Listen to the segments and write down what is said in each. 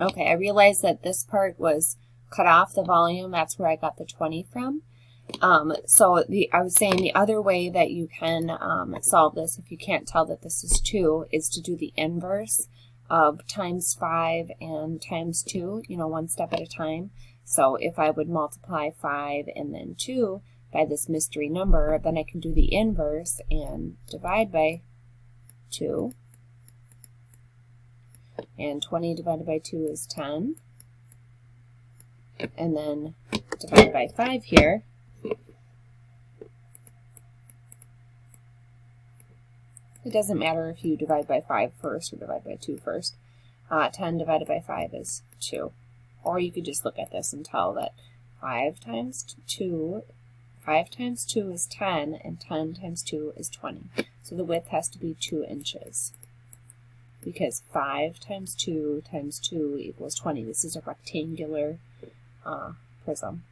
Okay, I realized that this part was cut off the volume. That's where I got the 20 from. So I was saying the other way that you can solve this, if you can't tell that this is 2, is to do the inverse of times 5 and times 2, you know, one step at a time. So if I would multiply 5 and then 2 by this mystery number, then I can do the inverse and divide by 2. And 20 divided by 2 is 10. And then divide by 5 here. It doesn't matter if you divide by 5 first or divide by 2 first. 10 divided by 5 is 2. Or you could just look at this and tell that 5 times 2 is 10, and 10 times 2 is 20. So the width has to be 2 inches. Because 5 times 2 times 2 equals 20. This is a rectangular prism.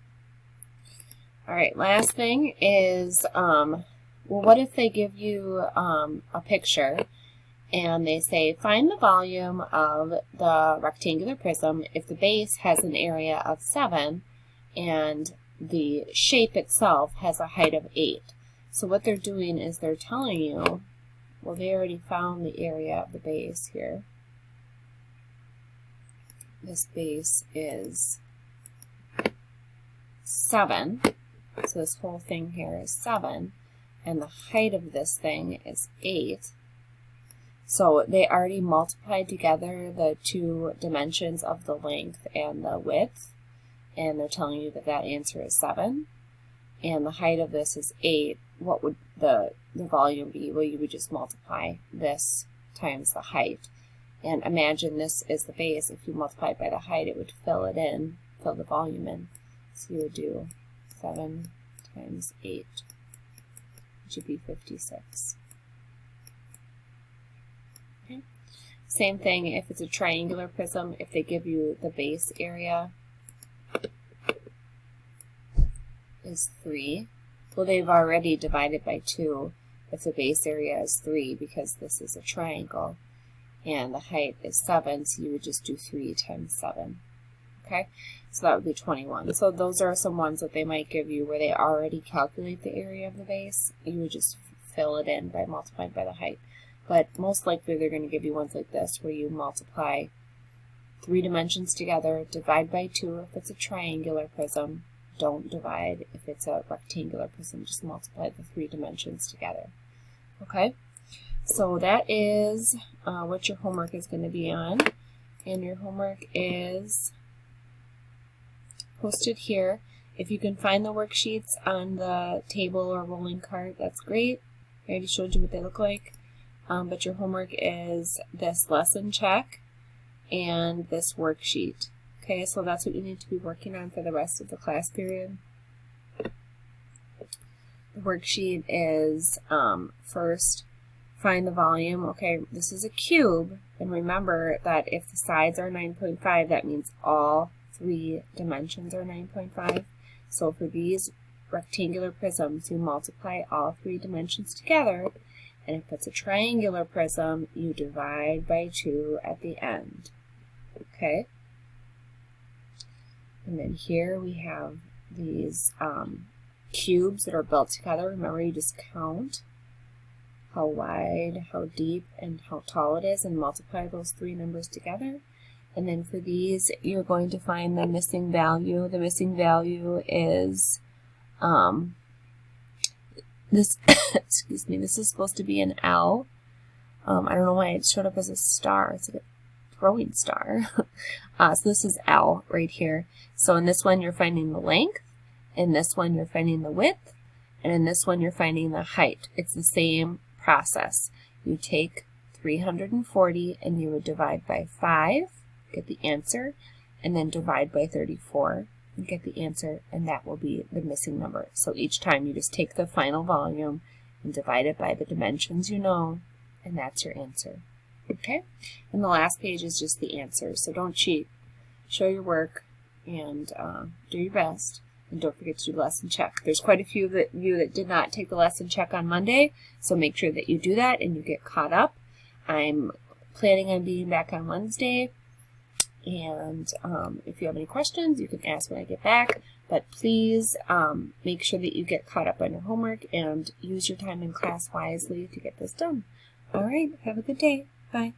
All right, last thing is, well, what if they give you a picture and they say, find the volume of the rectangular prism if the base has an area of 7 and the shape itself has a height of 8. So what they're doing is they're telling you, well, they already found the area of the base here. This base is 7. So this whole thing here is 7. And the height of this thing is 8. So they already multiplied together the 2 dimensions of the length and the width. And they're telling you that that answer is 7. And the height of this is 8. What would the volume be? Well, you would just multiply this times the height. And imagine this is the base. If you multiply it by the height, it would fill it in, fill the volume in. So you would do 7 times 8, which would be 56. Okay. Same thing if it's a triangular prism, if they give you the base area is 3. Well, they've already divided by 2 if the base area is 3 because this is a triangle. And the height is 7, so you would just do 3 times 7. Okay, so that would be 21. So those are some ones that they might give you where they already calculate the area of the base. You would just fill it in by multiplying by the height. But most likely they're going to give you ones like this where you multiply 3 dimensions together, divide by 2 if it's a triangular prism. Don't divide if it's a rectangular prism, just multiply the 3 dimensions together. Okay, so that is what your homework is going to be on. And your homework is posted here. If you can find the worksheets on the table or rolling cart, that's great. I already showed you what they look like. But your homework is this lesson check and this worksheet. Okay, so that's what you need to be working on for the rest of the class period. The worksheet is first, find the volume. Okay, this is a cube, and remember that if the sides are 9.5, that means all 3 dimensions are 9.5. So for these rectangular prisms, you multiply all 3 dimensions together, and if it's a triangular prism, you divide by 2 at the end. Okay? And then here we have these cubes that are built together. Remember, you just count how wide, how deep, and how tall it is, and multiply those 3 numbers together. And then for these, you're going to find the missing value. The missing value is this. Excuse me. This is supposed to be an L. I don't know why it showed up as a star. It's like a throwing star. So this is L right here. So in this one, you're finding the length. In this one, you're finding the width. And in this one, you're finding the height. It's the same process. You take 340 and you would divide by 5, get the answer, and then divide by 34 and get the answer, and that will be the missing number. So each time you just take the final volume and divide it by the dimensions you know, and that's your answer. Okay? And the last page is just the answer. So don't cheat. Show your work and do your best. And don't forget to do the lesson check. There's quite a few of you that did not take the lesson check on Monday, so make sure that you do that and you get caught up. I'm planning on being back on Wednesday, And if you have any questions, you can ask when I get back. But please make sure that you get caught up on your homework and use your time in class wisely to get this done. All right, have a good day. Bye.